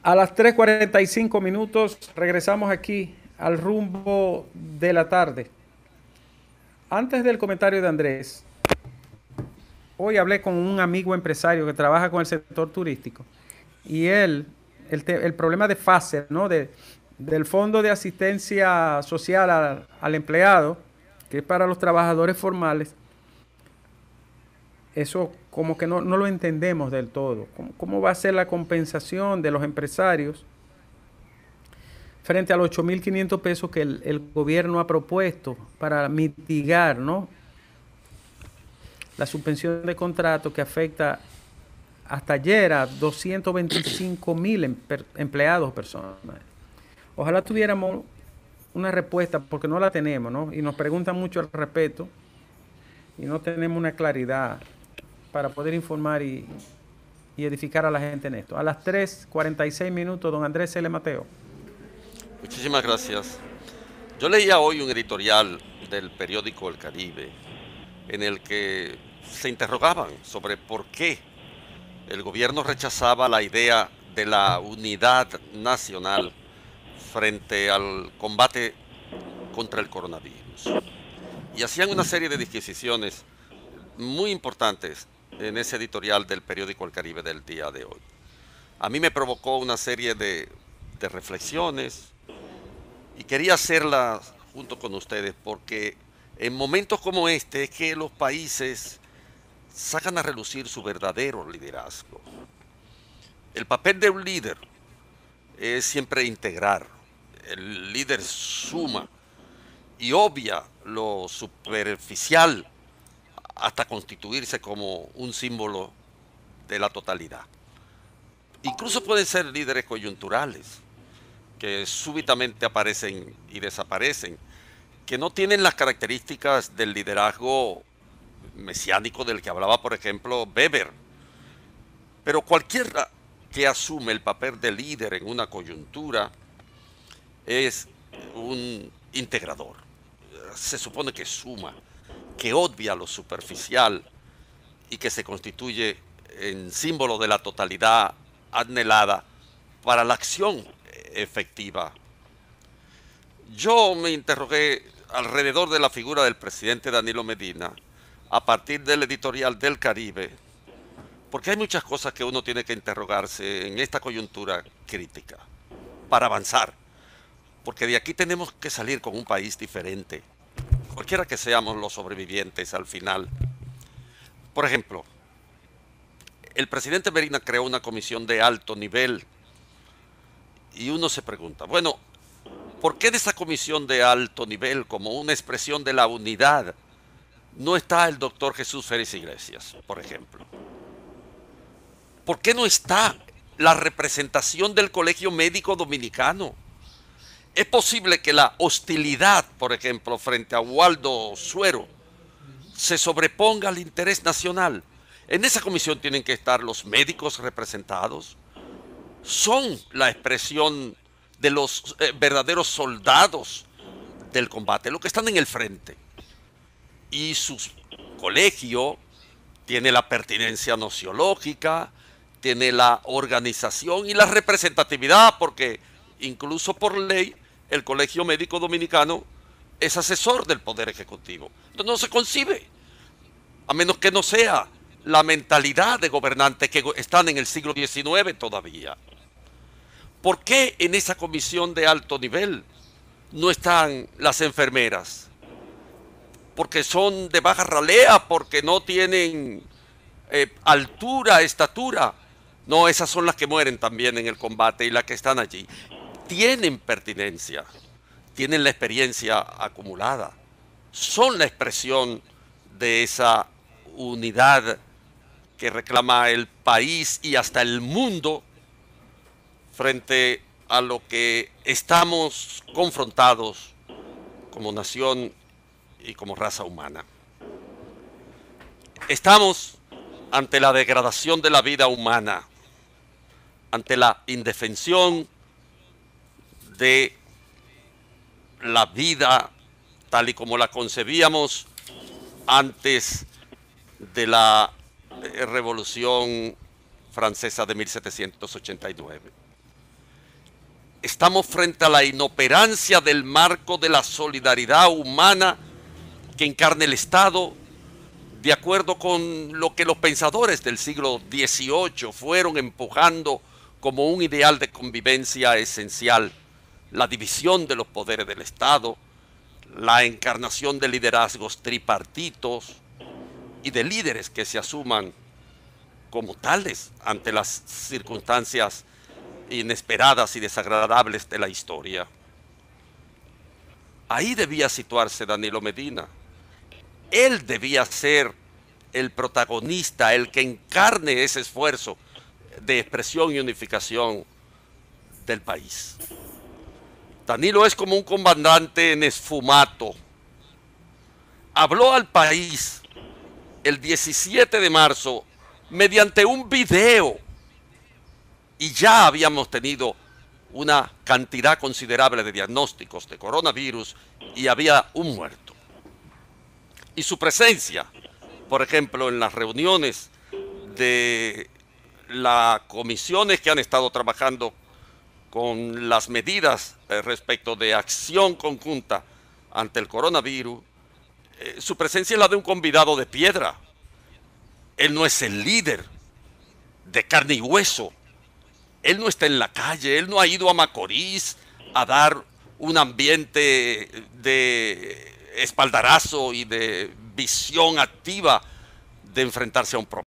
A las 3:45 regresamos aquí al rumbo de la tarde. Antes del comentario de Andrés, hoy hablé con un amigo empresario que trabaja con el sector turístico y el problema de FASER, ¿no? Del Fondo de Asistencia Social al Empleado, que es para los trabajadores formales, eso como que no lo entendemos del todo. ¿Cómo va a ser la compensación de los empresarios frente a los 8.500 pesos que el gobierno ha propuesto para mitigar, ¿no?, la suspensión de contrato que afecta hasta ayer a 225.000 empleados o personas? Ojalá tuviéramos una respuesta, porque no la tenemos, ¿no? Y nos preguntan mucho al respecto y no tenemos una claridad para poder informar y edificar a la gente en esto. A las 3:46, don Andrés L. Mateo. Muchísimas gracias. Yo leía hoy un editorial del periódico El Caribe en el que se interrogaban sobre por qué el gobierno rechazaba la idea de la unidad nacional frente al combate contra el coronavirus. Y hacían una serie de disquisiciones muy importantes en ese editorial del periódico El Caribe del día de hoy. A mí me provocó una serie de reflexiones y quería hacerlas junto con ustedes porque en momentos como este es que los países sacan a relucir su verdadero liderazgo. El papel de un líder es siempre integrar. El líder suma y obvia lo superficial hasta constituirse como un símbolo de la totalidad. Incluso pueden ser líderes coyunturales que súbitamente aparecen y desaparecen, que no tienen las características del liderazgo mesiánico del que hablaba, por ejemplo, Weber. Pero cualquiera que asume el papel de líder en una coyuntura es un integrador. Se supone que suma, que obvia lo superficial y que se constituye en símbolo de la totalidad anhelada para la acción efectiva. Yo me interrogué alrededor de la figura del presidente Danilo Medina a partir del editorial del Caribe, porque hay muchas cosas que uno tiene que interrogarse en esta coyuntura crítica para avanzar, porque de aquí tenemos que salir con un país diferente, cualquiera que seamos los sobrevivientes al final. Por ejemplo, el presidente Medina creó una comisión de alto nivel y uno se pregunta, bueno, ¿por qué de esa comisión de alto nivel, como una expresión de la unidad, no está el doctor Jesús Félix Iglesias, por ejemplo? ¿Por qué no está la representación del Colegio Médico Dominicano? Es posible que la hostilidad, por ejemplo, frente a Waldo Suero, se sobreponga al interés nacional. En esa comisión tienen que estar los médicos representados. Son la expresión de los verdaderos soldados del combate, los que están en el frente. Y su colegio tiene la pertinencia nociológica, tiene la organización y la representatividad, porque incluso por ley el Colegio Médico Dominicano es asesor del Poder Ejecutivo. Entonces no se concibe, a menos que no sea la mentalidad de gobernantes que están en el siglo XIX todavía. ¿Por qué en esa comisión de alto nivel no están las enfermeras? Porque son de baja ralea, porque no tienen altura, estatura. No, esas son las que mueren también en el combate y las que están allí. Tienen pertinencia, tienen la experiencia acumulada, son la expresión de esa unidad que reclama el país y hasta el mundo frente a lo que estamos confrontados como nación y como raza humana. Estamos ante la degradación de la vida humana, ante la indefensión de la vida tal y como la concebíamos antes de la Revolución Francesa de 1789. estamos frente a la inoperancia del marco de la solidaridad humana que encarna el Estado, de acuerdo con lo que los pensadores del siglo XVIII fueron empujando como un ideal de convivencia esencial: la división de los poderes del Estado, la encarnación de liderazgos tripartitos y de líderes que se asuman como tales ante las circunstancias inesperadas y desagradables de la historia. Ahí debía situarse Danilo Medina. Él debía ser el protagonista, el que encarne ese esfuerzo de expresión y unificación del país. Danilo es como un comandante en esfumato. Habló al país el 17 de marzo mediante un video, y ya habíamos tenido una cantidad considerable de diagnósticos de coronavirus y había un muerto. Y su presencia, por ejemplo, en las reuniones de las comisiones que han estado trabajando con las medidas respecto de acción conjunta ante el coronavirus, su presencia es la de un convidado de piedra. Él no es el líder de carne y hueso. Él no está en la calle, él no ha ido a Macorís a dar un ambiente de espaldarazo y de visión activa de enfrentarse a un problema.